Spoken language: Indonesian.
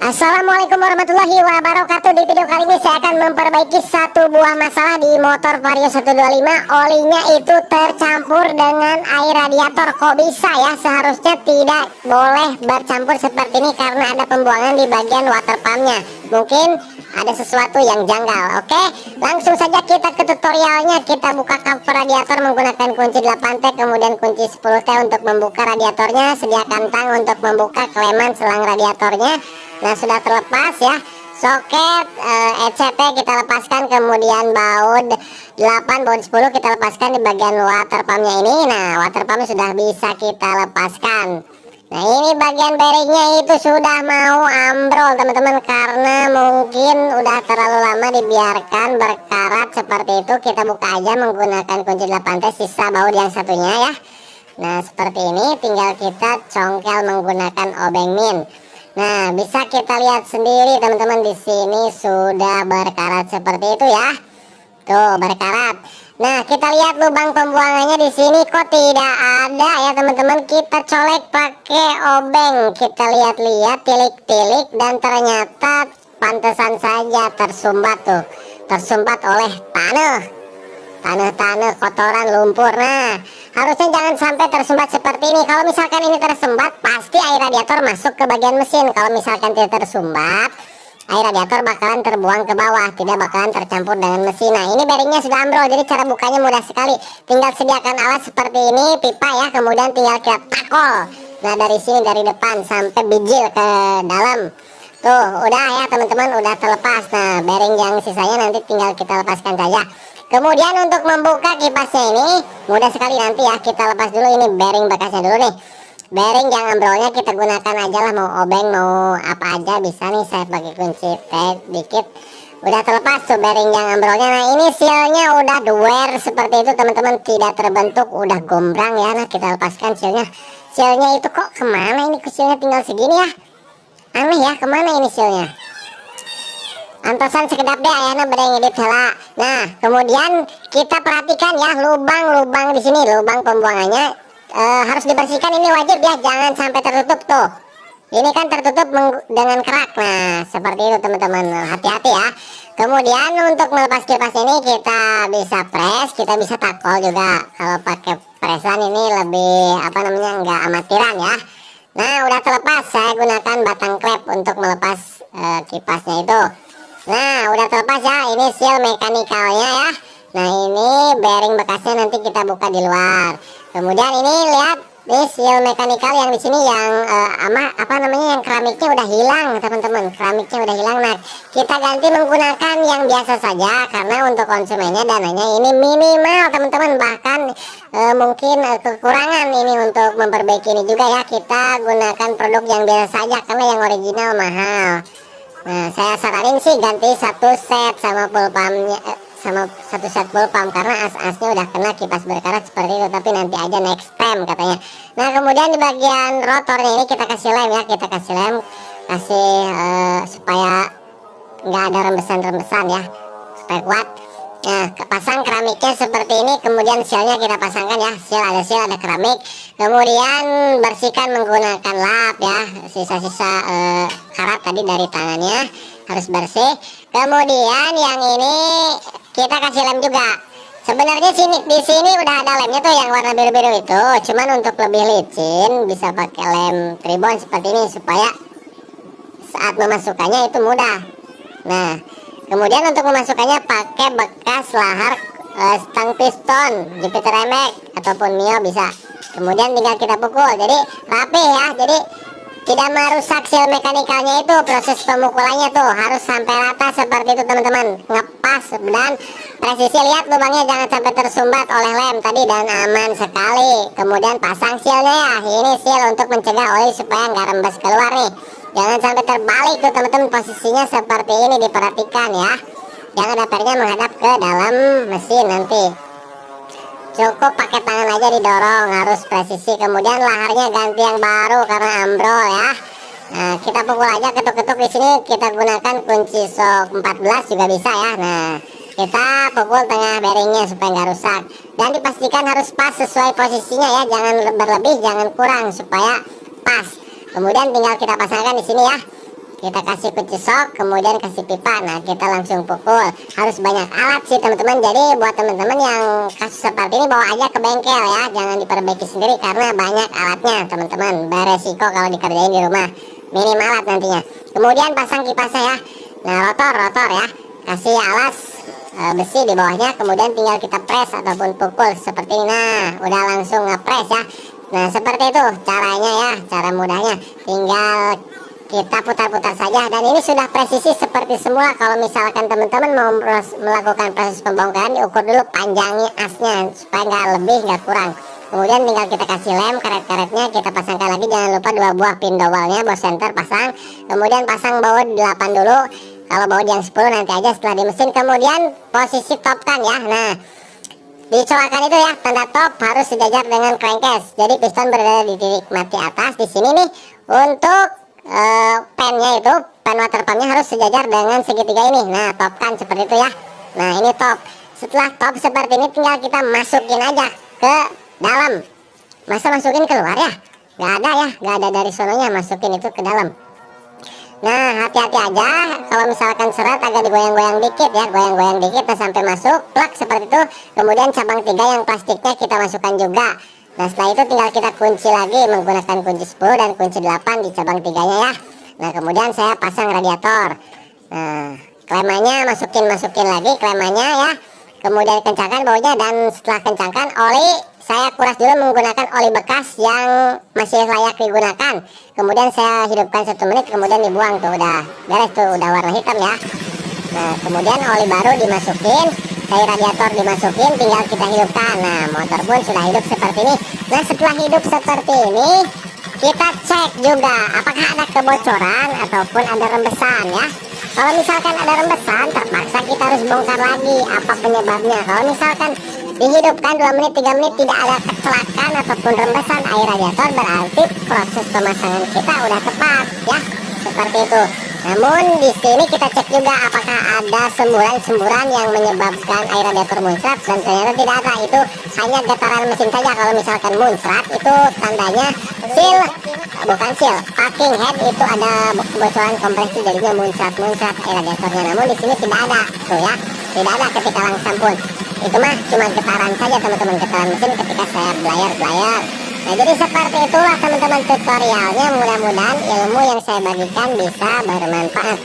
Assalamualaikum warahmatullahi wabarakatuh. Di video kali ini saya akan memperbaiki satu buah masalah di motor Vario 125. Olinya itu tercampur dengan air radiator. Kok bisa ya? Seharusnya tidak boleh bercampur seperti ini karena ada pembuangan di bagian water pumpnya. Mungkin ada sesuatu yang janggal. Oke, langsung saja kita ke tutorialnya. Kita buka cover radiator menggunakan kunci 8T, kemudian kunci 10T untuk membuka radiatornya. Sediakan tang untuk membuka keleman selang radiatornya. Nah, sudah terlepas ya. Soket ECT kita lepaskan, kemudian baut 8, baut 10 kita lepaskan di bagian water pumpnya ini. Nah, water pumpnya sudah bisa kita lepaskan. Nah, ini bagian bearingnya itu sudah mau ambrol teman-teman, karena mungkin udah terlalu lama dibiarkan berkarat seperti itu. Kita buka aja menggunakan kunci 8T sisa baut yang satunya ya. Nah, seperti ini, tinggal kita congkel menggunakan obeng min. Nah, bisa kita lihat sendiri teman-teman, di sini sudah berkarat seperti itu ya. Tuh, berkarat. Nah, kita lihat lubang pembuangannya di sini kok tidak ada ya teman-teman. Kita colek pakai obeng. Kita lihat-lihat, tilik-tilik, dan ternyata pantesan saja tersumbat tuh. Tersumbat oleh tanah kotoran, lumpur. Nah, harusnya jangan sampai tersumbat seperti ini. Kalau misalkan ini tersumbat, pasti air radiator masuk ke bagian mesin. Kalau misalkan tidak tersumbat, air radiator bakalan terbuang ke bawah, tidak bakalan tercampur dengan mesin. Nah, ini bearingnya sudah ambrol, jadi cara bukanya mudah sekali. Tinggal sediakan alat seperti ini, pipa ya, kemudian tinggal kita takol. Nah, dari sini, dari depan sampai bijil ke dalam. Tuh, udah ya teman-teman, udah terlepas. Nah, bearing yang sisanya nanti tinggal kita lepaskan saja. Kemudian untuk membuka kipasnya ini mudah sekali, nanti ya kita lepas dulu ini bearing bekasnya dulu nih. Bearing yang ambrolnya kita gunakan aja lah, mau obeng mau apa aja bisa nih. Saya pakai kunci T dikit. Udah terlepas tuh bearing yang ambrolnya. Nah, ini sealnya udah wear seperti itu teman-teman, tidak terbentuk, udah gombrang ya. Nah, kita lepaskan sealnya. Sealnya itu kok kemana ini? Sealnya tinggal segini ya. Aneh ya, kemana ini sealnya? Antosan sekedap deh ayana beda ngedip hela. Nah, kemudian kita perhatikan ya lubang-lubang di sini, lubang pembuangannya harus dibersihkan. Ini wajib ya, jangan sampai tertutup tuh. Ini kan tertutup dengan kerak. Nah, seperti itu teman-teman, hati-hati ya. Kemudian untuk melepas kipas ini kita bisa press, kita bisa takol juga. Kalau pakai presan ini lebih nggak amatiran ya. Nah, udah terlepas, saya gunakan batang klep untuk melepas kipasnya itu. Nah, udah terlepas ya, ini seal mekanikalnya ya. Nah, ini bearing bekasnya nanti kita buka di luar. Kemudian ini lihat, ini seal mekanikal yang di sini yang yang keramiknya udah hilang teman-teman. Keramiknya udah hilang. Nah, kita ganti menggunakan yang biasa saja karena untuk konsumennya dananya ini minimal teman-teman. Bahkan mungkin kekurangan ini untuk memperbaiki ini juga ya. Kita gunakan produk yang biasa saja karena yang original mahal. Nah, saya saranin sih ganti satu set sama full pumpnya, sama satu set full pump, karena as-asnya udah kena kipas berkarat seperti itu. Tapi nanti aja next time katanya. Nah, kemudian di bagian rotornya ini kita kasih lem ya, kita kasih lem, kasih supaya nggak ada rembesan-rembesan ya, supaya kuat. Nah, pasang keramiknya seperti ini, kemudian sealnya kita pasangkan ya, seal ada keramik. Kemudian bersihkan menggunakan lap ya, sisa-sisa karat tadi dari tangannya harus bersih. Kemudian yang ini kita kasih lem juga. Sebenarnya di sini udah ada lemnya tuh yang warna biru-biru itu, cuman untuk lebih licin bisa pakai lem tribon seperti ini supaya saat memasukkannya itu mudah. Nah, kemudian untuk memasukkannya pakai bekas lahar stang piston, Jupiter MX ataupun Mio bisa. Kemudian tinggal kita pukul, jadi rapi ya, jadi tidak merusak seal mekanikalnya itu. Proses pemukulannya tuh harus sampai rata seperti itu teman-teman, ngepas dan presisi. Lihat lubangnya jangan sampai tersumbat oleh lem tadi dan aman sekali. Kemudian pasang sealnya ya, ini seal untuk mencegah oli supaya nggak rembes keluar nih. Jangan sampai terbalik tuh teman-teman, posisinya seperti ini diperhatikan ya. Jangan datarnya menghadap ke dalam mesin nanti. Cukup pakai tangan aja didorong, harus presisi. Kemudian laharnya ganti yang baru karena ambrol ya. Nah, kita pukul aja, ketuk-ketuk di sini. Kita gunakan kunci sok 14 juga bisa ya. Nah, kita pukul tengah bearingnya supaya nggak rusak. Dan dipastikan harus pas sesuai posisinya ya, jangan berlebih, jangan kurang, supaya pas. Kemudian tinggal kita pasangkan di sini ya. kita kasih kunci sok, kemudian kasih pipa. Nah, kita langsung pukul. Harus banyak alat sih teman-teman. Jadi buat teman-teman yang kasus seperti ini, bawa aja ke bengkel ya, jangan diperbaiki sendiri karena banyak alatnya teman-teman. Beresiko kalau dikerjain di rumah, minim alat nantinya. Kemudian pasang kipasnya ya. Nah, rotor ya, kasih alas besi di bawahnya, kemudian tinggal kita press ataupun pukul seperti ini. Nah, udah langsung ngepres ya. Nah, seperti itu caranya ya, cara mudahnya. Tinggal kita putar-putar saja, dan ini sudah presisi seperti semula. Kalau misalkan teman-teman mau melakukan proses pembongkaran, diukur dulu panjangnya asnya supaya nggak lebih nggak kurang. Kemudian tinggal kita kasih lem, karet-karetnya kita pasangkan lagi. Jangan lupa 2 buah pin dowelnya, baut center pasang. Kemudian pasang baut 8 dulu. Kalau baut yang 10 nanti aja setelah di mesin. Kemudian posisi topkan ya. Nah, dicolokan itu ya, tanda top harus sejajar dengan crankcase. Jadi piston berada di titik mati atas di sini nih. Untuk pennya itu, pen water pumpnya harus sejajar dengan segitiga ini. Nah, topkan seperti itu ya. Nah, ini top. Setelah top seperti ini, tinggal kita masukin aja ke dalam. Masa masukin keluar ya? Gak ada ya, gak ada dari sononya, masukin itu ke dalam. Nah, hati-hati aja kalau misalkan serat agak digoyang-goyang dikit ya, goyang-goyang dikit sampai masuk plak seperti itu. Kemudian cabang 3 yang plastiknya kita masukkan juga. Nah, setelah itu tinggal kita kunci lagi menggunakan kunci 10 dan kunci 8 di cabang 3-nya ya. Nah, kemudian saya pasang radiator. Nah, klemanya masukin lagi klemanya ya. Kemudian kencangkan baunya, dan setelah kencangkan oli saya kuras dulu menggunakan oli bekas yang masih layak digunakan. Kemudian saya hidupkan 1 menit, kemudian dibuang tuh, udah beres tuh, udah warna hitam ya. Nah, kemudian oli baru dimasukin, cair radiator dimasukin, tinggal kita hidupkan. Nah, motor pun sudah hidup seperti ini. Nah, setelah hidup seperti ini, kita cek juga apakah ada kebocoran ataupun ada rembesan ya. Kalau misalkan ada rembesan, terpaksa kita harus bongkar lagi apa penyebabnya. Kalau misalkan dihidupkan 2 menit 3 menit tidak ada kecelakaan ataupun rembesan air radiator, berarti proses pemasangan kita udah tepat ya, seperti itu. Namun di sini kita cek juga apakah ada semburan-semburan yang menyebabkan air radiator muncrat, dan ternyata tidak ada. Itu hanya getaran mesin saja. Kalau misalkan muncrat itu tandanya seal, bukan seal, packing head itu ada kebocoran kompresi, jadinya muncrat air radiatornya. Namun di sini tidak ada tuh ya, tidak ada ketika langsam pun. Itu mah cuma getaran saja teman-teman, getaran mesin ketika saya belayar. Nah, jadi seperti itulah teman-teman tutorialnya. Mudah-mudahan ilmu yang saya bagikan bisa bermanfaat.